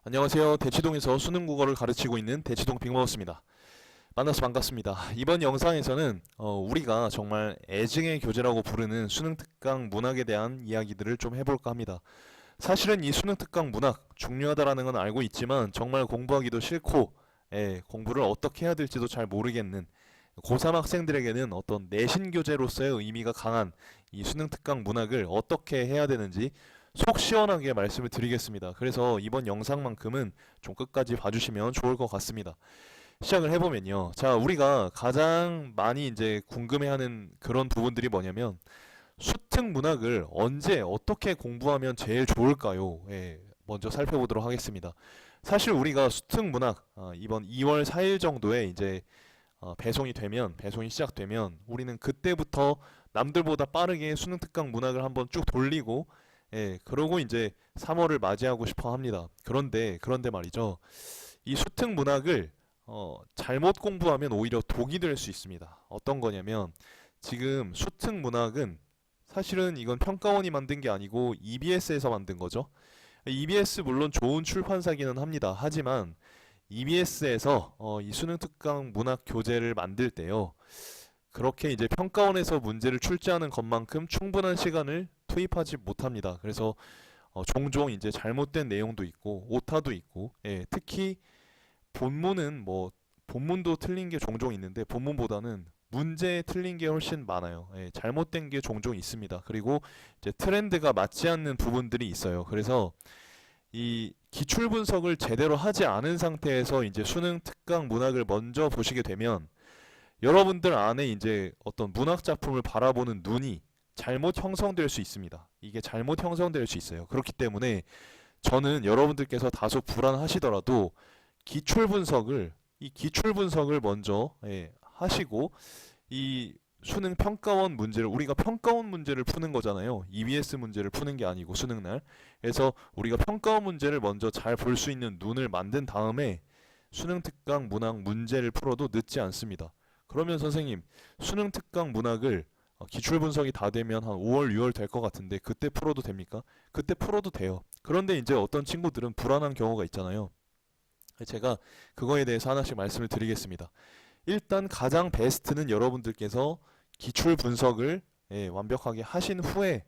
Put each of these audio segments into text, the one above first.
안녕하세요. 대치동에서 수능 국어를 가르치고 있는 대치동 빅마우스입니다. 만나서 반갑습니다. 이번 영상에서는 우리가 정말 애증의 교재라고 부르는 수능 특강 문학에 대한 이야기들을 좀 해볼까 합니다. 사실은 이 수능 특강 문학 중요하다라는 건 알고 있지만 정말 공부하기도 싫고 공부를 어떻게 해야 될지도 잘 모르겠는 고3 학생들에게는 어떤 내신 교재로서의 의미가 강한 이 수능 특강 문학을 어떻게 해야 되는지 속 시원하게 말씀을 드리겠습니다. 그래서 이번 영상만큼은 좀 끝까지 봐주시면 좋을 것 같습니다. 시작을 해보면요. 자, 우리가 가장 많이 이제 궁금해하는 그런 부분들이 뭐냐면 수특 문학을 언제 어떻게 공부하면 제일 좋을까요? 먼저 살펴보도록 하겠습니다. 사실 우리가 수특 문학 이번 2월 4일 정도에 이제 배송이 시작되면 우리는 그때부터 남들보다 빠르게 수능 특강 문학을 한번 쭉 돌리고 그러고 이제 3월을 맞이하고 싶어 합니다. 그런데 말이죠. 이 수특 문학을 잘못 공부하면 오히려 독이 될 수 있습니다. 어떤 거냐면 지금 수특 문학은 사실은 이건 평가원이 만든 게 아니고 EBS에서 만든 거죠. EBS 물론 좋은 출판사기는 합니다. 하지만 EBS에서 이 수능 특강 문학 교재를 만들 때요. 그렇게 이제 평가원에서 문제를 출제하는 것만큼 충분한 시간을 투입하지 못합니다. 그래서 종종 이제 잘못된 내용도 있고 오타도 있고, 특히 본문은 본문도 틀린 게 종종 있는데 본문보다는 문제에 틀린 게 훨씬 많아요. 잘못된 게 종종 있습니다. 그리고 이제 트렌드가 맞지 않는 부분들이 있어요. 그래서 이 기출 분석을 제대로 하지 않은 상태에서 이제 수능 특강 문학을 먼저 보시게 되면 여러분들 안에 이제 어떤 문학 작품을 바라보는 눈이 잘못 형성될 수 있습니다. 이게 잘못 형성될 수 있어요. 그렇기 때문에 저는 여러분들께서 다소 불안하시더라도 기출 분석을 먼저 하시고 이 수능 평가원 문제를 우리가 평가원 문제를 푸는 거잖아요. EBS 문제를 푸는 게 아니고 수능날. 그래서 우리가 평가원 문제를 먼저 잘 볼 수 있는 눈을 만든 다음에 수능 특강 문학 문제를 풀어도 늦지 않습니다. 그러면 선생님, 수능 특강 문학을 기출 분석이 다 되면 한 5월, 6월 될 것 같은데 그때 풀어도 됩니까? 그때 풀어도 돼요. 그런데 이제 어떤 친구들은 불안한 경우가 있잖아요. 제가 그거에 대해서 하나씩 말씀을 드리겠습니다. 일단 가장 베스트는 여러분들께서 기출 분석을 완벽하게 하신 후에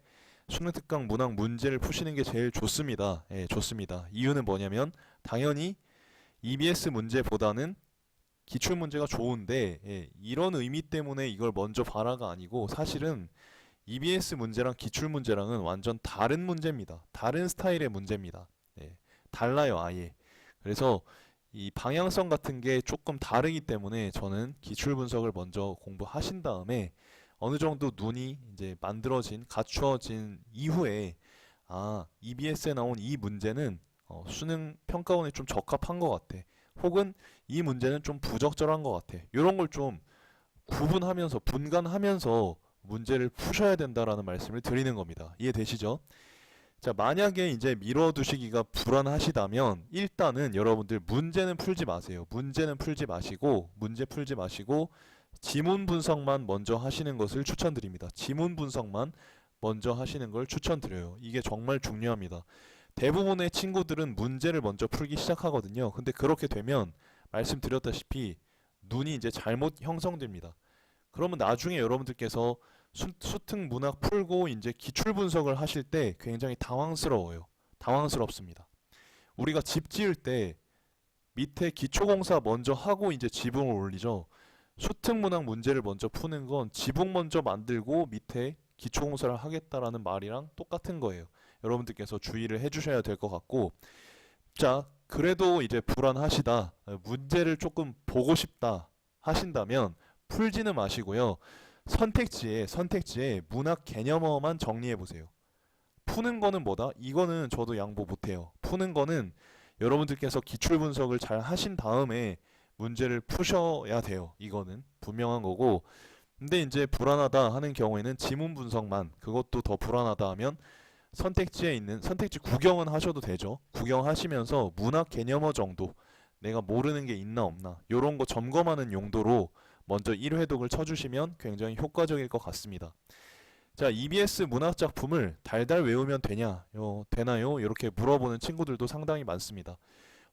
수능 특강 문학 문제를 푸시는 게 제일 좋습니다. 좋습니다. 이유는 뭐냐면 당연히 EBS 문제보다는 기출 문제가 좋은데 이런 의미 때문에 이걸 먼저 봐라가 아니고 사실은 EBS 문제랑 기출 문제랑은 완전 다른 문제입니다. 다른 스타일의 문제입니다. 달라요, 아예. 그래서 이 방향성 같은 게 조금 다르기 때문에 저는 기출 분석을 먼저 공부하신 다음에 어느 정도 눈이 이제 갖추어진 이후에 EBS에 나온 이 문제는 수능 평가원에 좀 적합한 것 같아. 혹은 이 문제는 좀 부적절한 것 같아. 이런 걸 좀 분간하면서 문제를 푸셔야 된다라는 말씀을 드리는 겁니다. 이해되시죠? 자, 만약에 이제 미뤄두시기가 불안하시다면 일단은 여러분들 문제는 풀지 마세요. 문제 풀지 마시고 지문 분석만 먼저 하시는 것을 추천드립니다. 지문 분석만 먼저 하시는 걸 추천드려요. 이게 정말 중요합니다. 대부분의 친구들은 문제를 먼저 풀기 시작하거든요. 근데 그렇게 되면 말씀드렸다시피 눈이 이제 잘못 형성됩니다. 그러면 나중에 여러분들께서 수특 문학 풀고 이제 기출 분석을 하실 때 굉장히 당황스러워요. 당황스럽습니다. 우리가 집 지을 때 밑에 기초공사 먼저 하고 이제 지붕을 올리죠. 수특 문학 문제를 먼저 푸는 건 지붕 먼저 만들고 밑에 기초공사를 하겠다라는 말이랑 똑같은 거예요. 여러분들께서 주의를 해주셔야 될 것 같고, 자, 그래도 이제 불안하시다, 문제를 조금 보고 싶다 하신다면 풀지는 마시고요. 선택지에 문학 개념어만 정리해 보세요. 푸는 거는 뭐다? 이거는 저도 양보 못해요. 푸는 거는 여러분들께서 기출 분석을 잘 하신 다음에 문제를 푸셔야 돼요. 이거는 분명한 거고. 근데 이제 불안하다 하는 경우에는 지문 분석만, 그것도 더 불안하다 하면 선택지에 있는 선택지 구경은 하셔도 되죠. 구경하시면서 문학 개념어 정도, 내가 모르는 게 있나 없나 요런 거 점검하는 용도로 먼저 1회독을 쳐주시면 굉장히 효과적일 것 같습니다. 자, EBS 문학 작품을 달달 외우면 되나요? 이렇게 물어보는 친구들도 상당히 많습니다.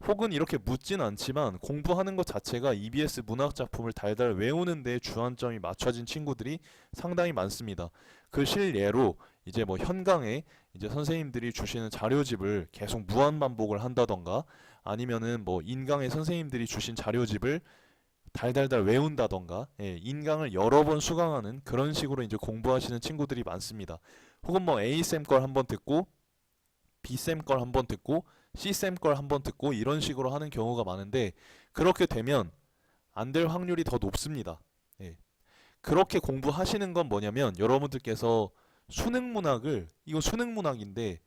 혹은 이렇게 묻진 않지만 공부하는 것 자체가 EBS 문학 작품을 달달 외우는 데 주안점이 맞춰진 친구들이 상당히 많습니다. 그 실예로 이제 뭐 현강에 이제 선생님들이 주시는 자료집을 계속 무한 반복을 한다던가 아니면은 뭐 인강의 선생님들이 주신 자료집을 달달달 외운다던가 인강을 여러 번 수강하는 그런 식으로 이제 공부하시는 친구들이 많습니다. 혹은 뭐 A쌤 걸 한번 듣고 B쌤 걸 한번 듣고 C쌤 걸 한번 듣고 이런 식으로 하는 경우가 많은데 그렇게 되면 안 될 확률이 더 높습니다. 예. 그렇게 공부하시는 건 뭐냐면 여러분들께서 수능 문학을 이거 수능 문학인데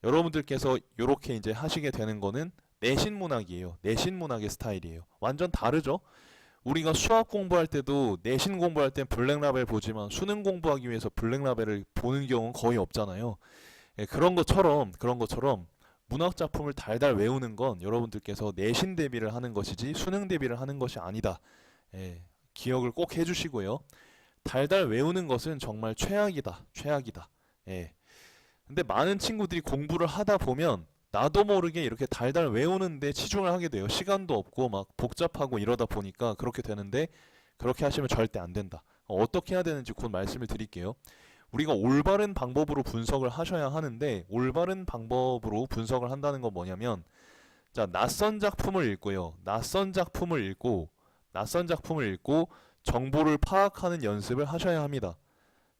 여러분들께서 이렇게 이제 하시게 되는 거는 내신 문학이에요. 내신 문학의 스타일이에요. 완전 다르죠? 우리가 수학 공부할 때도 내신 공부할 땐 블랙라벨 보지만 수능 공부하기 위해서 블랙라벨을 보는 경우는 거의 없잖아요. 예, 그런 것처럼 문학 작품을 달달 외우는 건 여러분들께서 내신 대비를 하는 것이지 수능 대비를 하는 것이 아니다. 예, 기억을 꼭 해주시고요. 달달 외우는 것은 정말 최악이다. 최악이다. 예. 근데 많은 친구들이 공부를 하다 보면 나도 모르게 이렇게 달달 외우는데 치중을 하게 돼요. 시간도 없고 막 복잡하고 이러다 보니까 그렇게 되는데 그렇게 하시면 절대 안 된다. 어떻게 해야 되는지 곧 말씀을 드릴게요. 우리가 올바른 방법으로 분석을 하셔야 하는데 올바른 방법으로 분석을 한다는 건 뭐냐면 자, 낯선 작품을 읽고요. 낯선 작품을 읽고 정보를 파악하는 연습을 하셔야 합니다.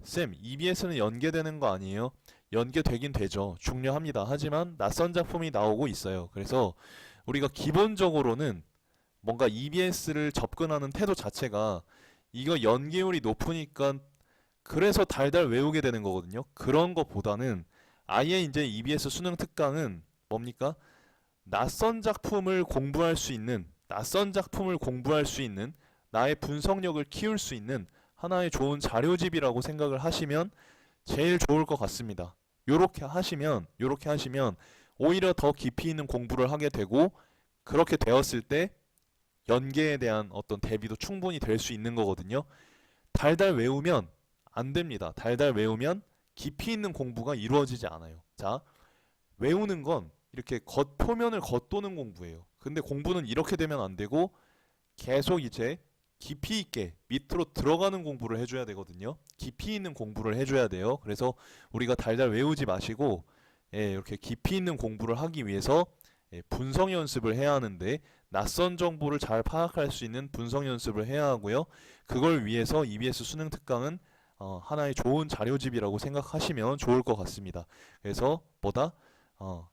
쌤, EBS는 연계되는 거 아니에요? 연계되긴 되죠. 중요합니다. 하지만 낯선 작품이 나오고 있어요. 그래서 우리가 기본적으로는 뭔가 EBS를 접근하는 태도 자체가 이거 연계율이 높으니까 그래서 달달 외우게 되는 거거든요. 그런 것보다는 아예 이제 EBS 수능 특강은 뭡니까? 낯선 작품을 공부할 수 있는 나의 분석력을 키울 수 있는 하나의 좋은 자료집이라고 생각을 하시면 제일 좋을 것 같습니다. 요렇게 하시면 오히려 더 깊이 있는 공부를 하게 되고 그렇게 되었을 때 연계에 대한 어떤 대비도 충분히 될 수 있는 거거든요. 달달 외우면 안 됩니다. 달달 외우면 깊이 있는 공부가 이루어지지 않아요. 자, 외우는 건 이렇게 표면을 겉도는 공부예요. 근데 공부는 이렇게 되면 안 되고 계속 이제 깊이 있게 밑으로 들어가는 공부를 해줘야 되거든요. 깊이 있는 공부를 해줘야 돼요. 그래서 우리가 달달 외우지 마시고 이렇게 깊이 있는 공부를 하기 위해서 분석 연습을 해야 하는데 낯선 정보를 잘 파악할 수 있는 분석 연습을 해야 하고요. 그걸 위해서 EBS 수능 특강은 하나의 좋은 자료집이라고 생각하시면 좋을 것 같습니다. 그래서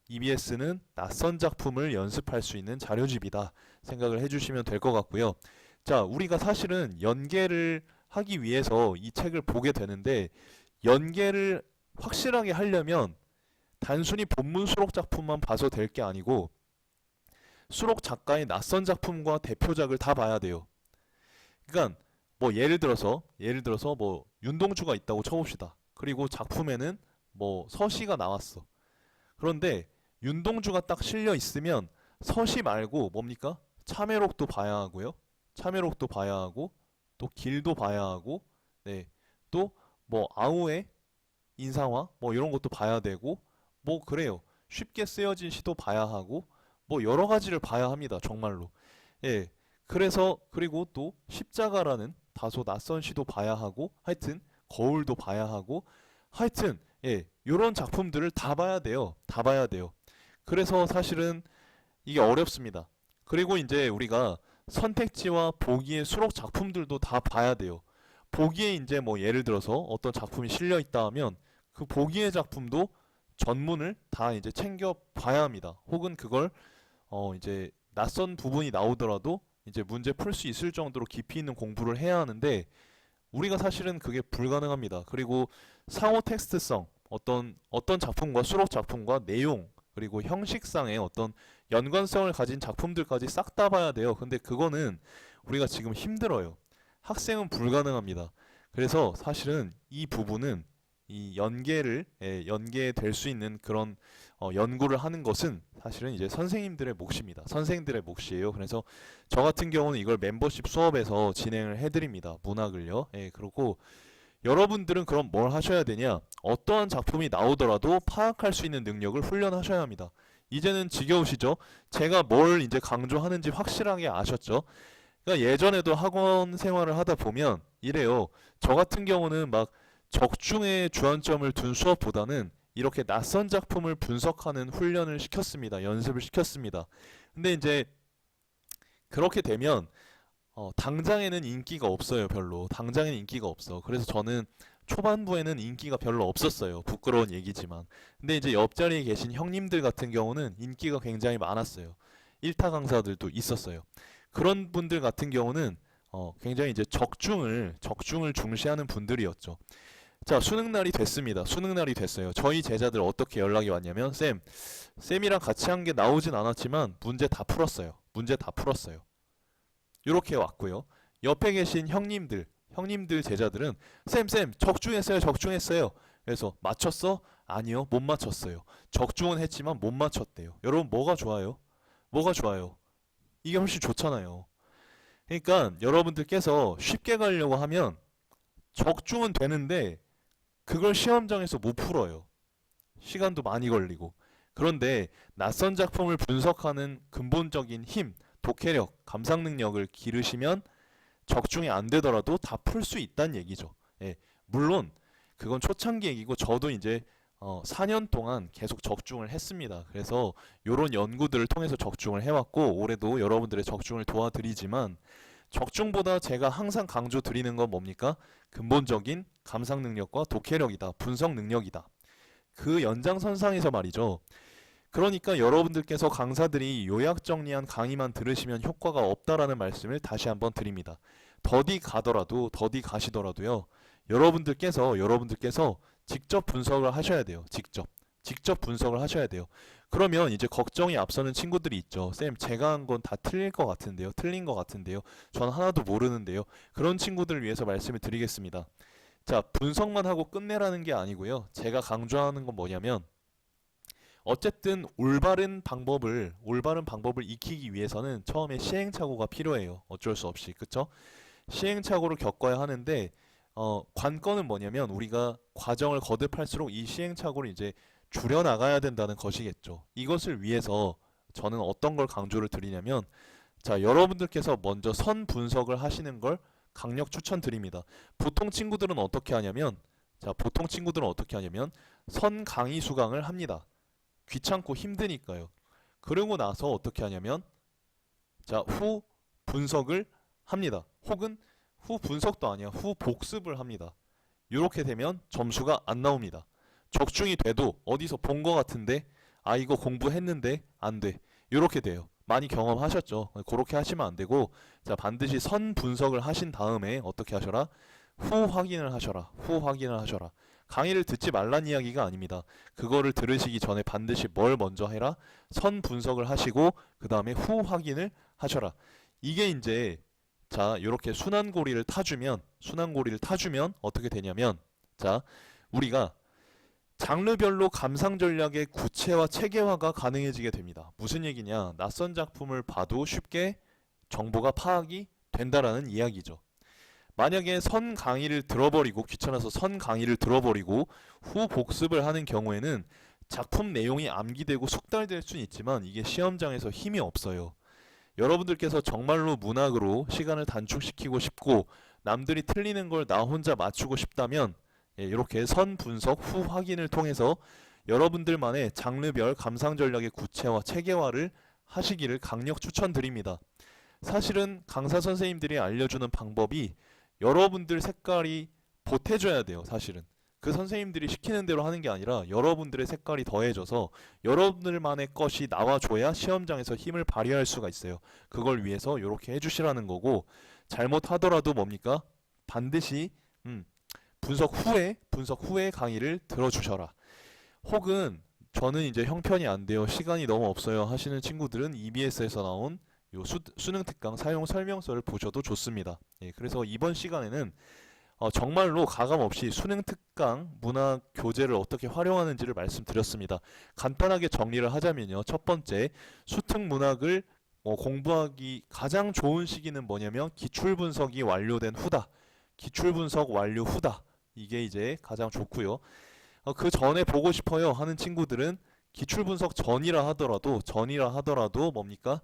EBS는 낯선 작품을 연습할 수 있는 자료집이다 생각을 해주시면 될 것 같고요. 자, 우리가 사실은 연계를 하기 위해서 이 책을 보게 되는데 연계를 확실하게 하려면 단순히 본문 수록 작품만 봐서 될 게 아니고 수록 작가의 낯선 작품과 대표작을 다 봐야 돼요. 그러니까 뭐 예를 들어서 뭐 윤동주가 있다고 쳐봅시다. 그리고 작품에는 뭐 서시가 나왔어. 그런데 윤동주가 딱 실려 있으면 서시 말고 뭡니까? 참회록도 봐야 하고요. 참회록도 봐야 하고 또 길도 봐야 하고 또 뭐 아우의 인상화 뭐 이런 것도 봐야 되고 뭐 그래요. 쉽게 쓰여진 시도 봐야 하고 뭐 여러 가지를 봐야 합니다. 정말로. 예. 그래서 그리고 또 십자가라는 다소 낯선 시도 봐야 하고 하여튼 거울도 봐야 하고 하여튼 요런 작품들을 다 봐야 돼요. 다 봐야 돼요. 그래서 사실은 이게 어렵습니다. 그리고 이제 우리가 선택지와 보기의 수록 작품들도 다 봐야 돼요. 보기에 이제 뭐 예를 들어서 어떤 작품이 실려 있다 하면 그 보기의 작품도 전문을 다 이제 챙겨 봐야 합니다. 혹은 그걸 이제 낯선 부분이 나오더라도 이제 문제 풀 수 있을 정도로 깊이 있는 공부를 해야 하는데 우리가 사실은 그게 불가능합니다. 그리고 상호 텍스트성 어떤 작품과 수록 작품과 내용 그리고 형식상의 어떤 연관성을 가진 작품들까지 싹 다 봐야 돼요. 근데 그거는 우리가 지금 힘들어요. 학생은 불가능합니다. 그래서 사실은 이 부분은 이 연계될 수 있는 그런 연구를 하는 것은 사실은 이제 선생님들의 몫입니다. 선생들의 몫이에요. 그래서 저 같은 경우는 이걸 멤버십 수업에서 진행을 해드립니다. 문학을요. 그리고 여러분들은 그럼 뭘 하셔야 되냐? 어떠한 작품이 나오더라도 파악할 수 있는 능력을 훈련하셔야 합니다. 이제는 지겨우시죠? 제가 뭘 이제 강조하는지 확실하게 아셨죠? 그러니까 예전에도 학원 생활을 하다 보면 이래요. 저 같은 경우는 막 적중에 주안점을 둔 수업보다는 이렇게 낯선 작품을 분석하는 훈련을 시켰습니다. 연습을 시켰습니다. 근데 이제 그렇게 되면 당장에는 인기가 없어요, 별로. 당장에는 인기가 없어. 그래서 저는 초반부에는 인기가 별로 없었어요. 부끄러운 얘기지만. 근데 이제 옆자리에 계신 형님들 같은 경우는 인기가 굉장히 많았어요. 1타 강사들도 있었어요. 그런 분들 같은 경우는 굉장히 이제 적중을 중시하는 분들이었죠. 자, 수능 날이 됐습니다. 수능 날이 됐어요. 저희 제자들 어떻게 연락이 왔냐면, 쌤이랑 같이 한 게 나오진 않았지만 문제 다 풀었어요. 문제 다 풀었어요. 이렇게 왔고요. 옆에 계신 형님들 제자들은 적중했어요, 적중했어요. 그래서 맞췄어? 아니요, 못 맞췄어요. 적중은 했지만 못 맞췄대요. 여러분 뭐가 좋아요? 뭐가 좋아요? 이게 훨씬 좋잖아요. 그러니까 여러분들께서 쉽게 가려고 하면 적중은 되는데 그걸 시험장에서 못 풀어요. 시간도 많이 걸리고. 그런데 낯선 작품을 분석하는 근본적인 힘, 독해력, 감상 능력을 기르시면 적중이 안 되더라도 다 풀 수 있다는 얘기죠. 예, 물론 그건 초창기 얘기고 저도 이제 4년 동안 계속 적중을 했습니다. 그래서 이런 연구들을 통해서 적중을 해왔고 올해도 여러분들의 적중을 도와드리지만 적중보다 제가 항상 강조 드리는 건 뭡니까? 근본적인 감상 능력과 독해력이다. 분석 능력이다. 그 연장선상에서 말이죠. 그러니까 여러분들께서 강사들이 요약 정리한 강의만 들으시면 효과가 없다라는 말씀을 다시 한번 드립니다. 더디 가시더라도요. 여러분들께서 직접 분석을 하셔야 돼요. 직접 분석을 하셔야 돼요. 그러면 이제 걱정이 앞서는 친구들이 있죠. 쌤, 제가 한 건 다 틀릴 것 같은데요. 틀린 것 같은데요. 전 하나도 모르는데요. 그런 친구들을 위해서 말씀을 드리겠습니다. 자, 분석만 하고 끝내라는 게 아니고요. 제가 강조하는 건 뭐냐면 어쨌든 올바른 방법을 익히기 위해서는 처음에 시행착오가 필요해요. 어쩔 수 없이. 그쵸? 시행착오를 겪어야 하는데 관건은 뭐냐면 우리가 과정을 거듭할수록 이 시행착오를 이제 줄여나가야 된다는 것이겠죠. 이것을 위해서 저는 어떤 걸 강조를 드리냐면 자, 여러분들께서 먼저 선 분석을 하시는 걸 강력 추천드립니다. 보통 친구들은 어떻게 하냐면 선 강의 수강을 합니다. 귀찮고 힘드니까요. 그러고 나서 어떻게 하냐면 자, 후 분석을 합니다. 혹은 후 분석도 아니야. 후 복습을 합니다. 이렇게 되면 점수가 안 나옵니다. 적중이 돼도 어디서 본 거 같은데 아 이거 공부했는데 안 돼. 이렇게 돼요. 많이 경험하셨죠? 그렇게 하시면 안 되고 자 반드시 선 분석을 하신 다음에 어떻게 하셔라? 후 확인을 하셔라. 후 확인을 하셔라. 강의를 듣지 말란 이야기가 아닙니다. 그거를 들으시기 전에 반드시 뭘 먼저 해라? 선 분석을 하시고 그 다음에 후 확인을 하셔라. 이게 이제 자 이렇게 순환고리를 타주면 어떻게 되냐면 자 우리가 장르별로 감상 전략의 구체화 체계화가 가능해지게 됩니다. 무슨 얘기냐? 낯선 작품을 봐도 쉽게 정보가 파악이 된다라는 이야기죠. 만약에 선 강의를 들어버리고 귀찮아서 선 강의를 들어버리고 후 복습을 하는 경우에는 작품 내용이 암기되고 숙달될 수는 있지만 이게 시험장에서 힘이 없어요. 여러분들께서 정말로 문학으로 시간을 단축시키고 싶고 남들이 틀리는 걸 나 혼자 맞추고 싶다면 이렇게 선 분석 후 확인을 통해서 여러분들만의 장르별 감상 전략의 구체화 체계화를 하시기를 강력 추천드립니다. 사실은 강사 선생님들이 알려주는 방법이 여러분들 색깔이 보태줘야 돼요. 사실은 그 선생님들이 시키는 대로 하는 게 아니라 여러분들의 색깔이 더해져서 여러분들만의 것이 나와줘야 시험장에서 힘을 발휘할 수가 있어요. 그걸 위해서 이렇게 해주시라는 거고 잘못하더라도 뭡니까? 반드시 분석 후에 강의를 들어주셔라. 혹은 저는 이제 형편이 안 돼요. 시간이 너무 없어요 하시는 친구들은 EBS에서 나온 요 수능 특강 사용 설명서를 보셔도 좋습니다. 그래서 이번 시간에는 정말로 가감 없이 수능 특강 문학 교재를 어떻게 활용하는지를 말씀드렸습니다. 간단하게 정리를 하자면요. 첫 번째, 수특 문학을 공부하기 가장 좋은 시기는 뭐냐면 기출 분석이 완료된 후다. 기출 분석 완료 후다. 이게 이제 가장 좋고요. 그 전에 보고 싶어요 하는 친구들은 기출 분석 전이라 하더라도 뭡니까?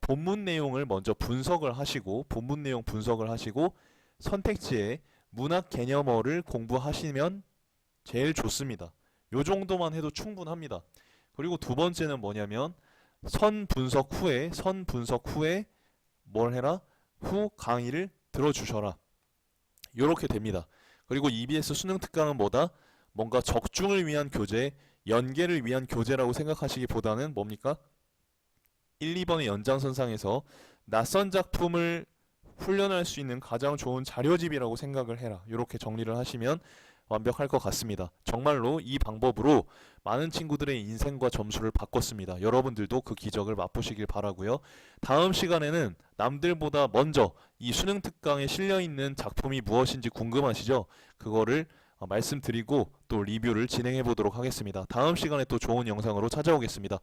본문 내용을 먼저 본문 내용 분석을 하시고 선택지에 문학 개념어를 공부하시면 제일 좋습니다. 요 정도만 해도 충분합니다. 그리고 두 번째는 뭐냐면 선 분석 후에 뭘 해라? 후 강의를 들어주셔라. 요렇게 됩니다. 그리고 EBS 수능 특강은 뭐다? 뭔가 적중을 위한 교재, 연계를 위한 교재라고 생각하시기보다는 뭡니까? 1, 2번의 연장선상에서 낯선 작품을 훈련할 수 있는 가장 좋은 자료집이라고 생각을 해라. 이렇게 정리를 하시면 완벽할 것 같습니다. 정말로 이 방법으로 많은 친구들의 인생과 점수를 바꿨습니다. 여러분들도 그 기적을 맛보시길 바라고요. 다음 시간에는 남들보다 먼저 이 수능 특강에 실려있는 작품이 무엇인지 궁금하시죠? 그거를 말씀드리고 또 리뷰를 진행해 보도록 하겠습니다. 다음 시간에 또 좋은 영상으로 찾아오겠습니다.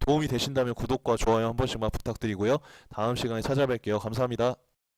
도움이 되신다면 구독과 좋아요 한 번씩만 부탁드리고요. 다음 시간에 찾아뵐게요. 감사합니다.